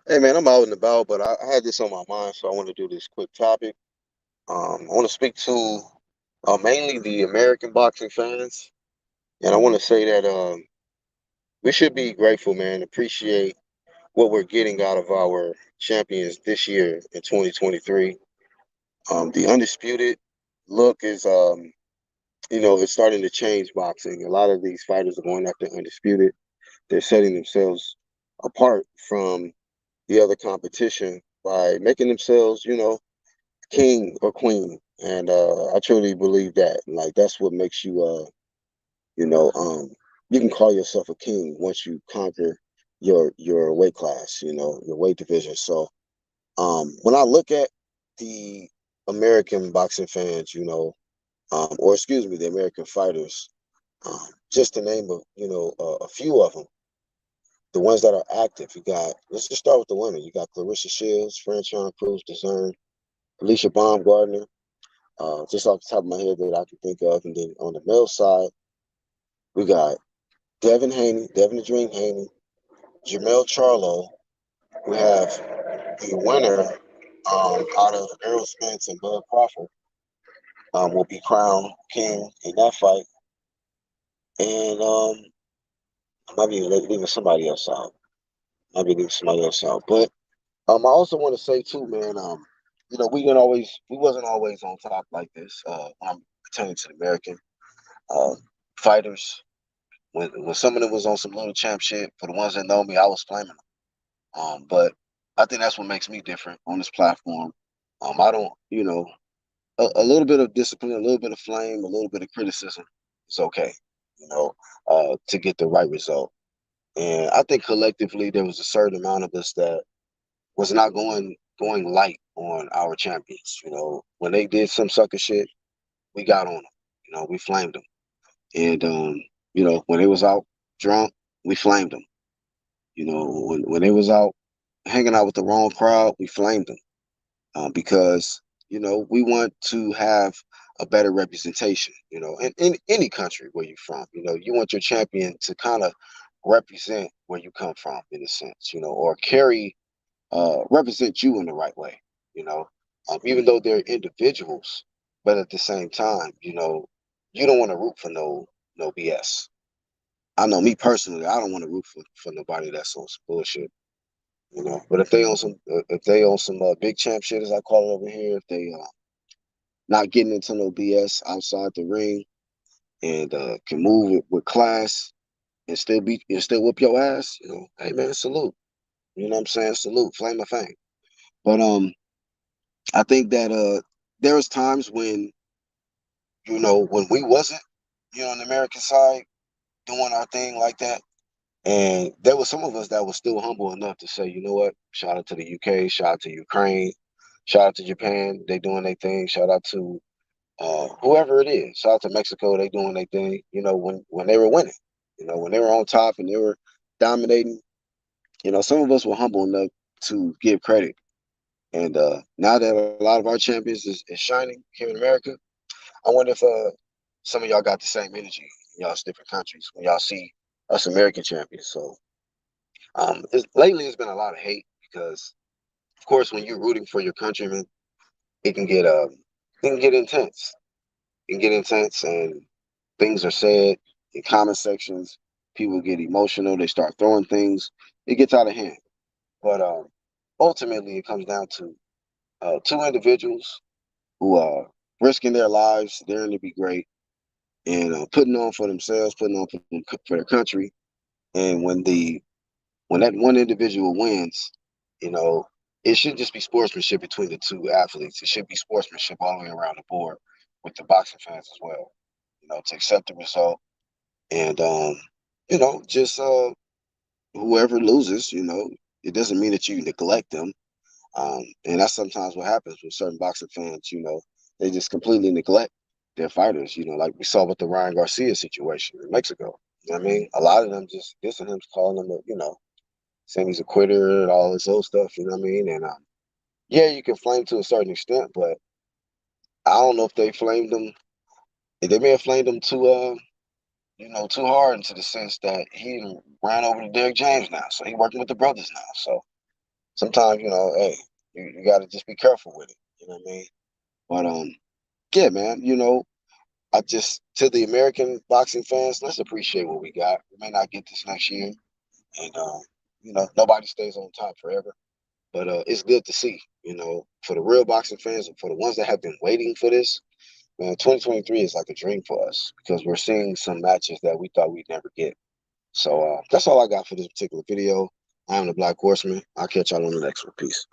Hey man, I'm out and about, but I had this on my mind, so I want to do this quick topic. I want to speak to mainly the American boxing fans, and I want to say that we should be grateful, man, appreciate what we're getting out of our champions this year in 2023. The undisputed look is, it's starting to change boxing. A lot of these fighters are going after undisputed. They're setting themselves apart from the other competition by making themselves, king or queen. And I truly believe that. Like that's what makes you you know, um you can call yourself a king once you conquer your weight class, your weight division. So when I look at the American boxing fans, or excuse me, the American fighters, just to name a few of them, the ones that are active, let's just start with the women. You got Clarissa Shields, Franchon Cruz, DAZN, Alicia Baumgardner, just off the top of my head that I can think of. And then on the male side, we got Devin Haney, Devin the Dream Haney, Jamel Charlo. We have the winner out of Errol Spence and Bud Crawford will be crowned king in that fight. And I might be leaving somebody else out. Might be leaving somebody else out. But I also want to say too, man, we wasn't always on top like this. When I'm pertaining to the American uh, fighters. When some of them was on some little champ shit, for the ones that know me, I was flaming them. But I think that's what makes me different on this platform. I don't, a little bit of discipline, a little bit of flame, a little bit of criticism is okay, to get the right result. And I think collectively there was a certain amount of us that was not going light on our champions. When they did some sucker shit, we got on them. We flamed them. And when they was out drunk, we flamed them. When they was out hanging out with the wrong crowd, we flamed them because we want to have a better representation. In any country where you're from, you want your champion to kind of represent where you come from in a sense, or represent you in the right way. Even though they're individuals, but at the same time, you don't want to root for no BS. I know me personally, I don't want to root for nobody that's on some bullshit. But if they on some big champ shit, as I call it over here, if they not getting into no BS outside the ring and can move with class and still whip your ass, hey man, salute. You know what I'm saying? Salute, flame of fame. But I think that there was times when when we wasn't on the American side doing our thing like that. And there was some of us that was still humble enough to say, you know what? Shout out to the UK, shout out to Ukraine, shout out to Japan. They doing their thing. Shout out to whoever it is. Shout out to Mexico. They doing their thing. When they were winning. When they were on top and they were dominating. Some of us were humble enough to give credit. And now that a lot of our champions is shining here in America, I wonder if some of y'all got the same energy in y'all's different countries when y'all see us American champions. So lately, it's been a lot of hate because, of course, when you're rooting for your countrymen, it can get it can get intense. It can get intense, and things are said in comment sections. People get emotional. They start throwing things. It gets out of hand. But ultimately, it comes down to two individuals who are risking their lives, daring to be great, and putting on for themselves, putting on for their country. And when that one individual wins, you know, it should just be sportsmanship between the two athletes. It should be sportsmanship all the way around the board with the boxing fans as well. To accept the result and just whoever loses, it doesn't mean that you neglect them. And that's sometimes what happens with certain boxing fans. They just completely neglect their fighters. Like we saw with the Ryan Garcia situation in Mexico. I mean, a lot of them just dissing him, calling him, saying he's a quitter and all this old stuff. You know what I mean? And yeah, you can flame to a certain extent, but I don't know if they flamed him. They may have flamed him too hard into the sense that he ran over to Derrick James now. So he working with the brothers now. So sometimes, hey, you got to just be careful with it. You know what I mean? But yeah, man. I just to the American boxing fans, let's appreciate what we got. We may not get this next year, and nobody stays on top forever. But it's good to see, for the real boxing fans and for the ones that have been waiting for this, man, 2023 is like a dream for us because we're seeing some matches that we thought we'd never get. So that's all I got for this particular video. I am the Black Horseman. I'll catch y'all on the next one. Peace.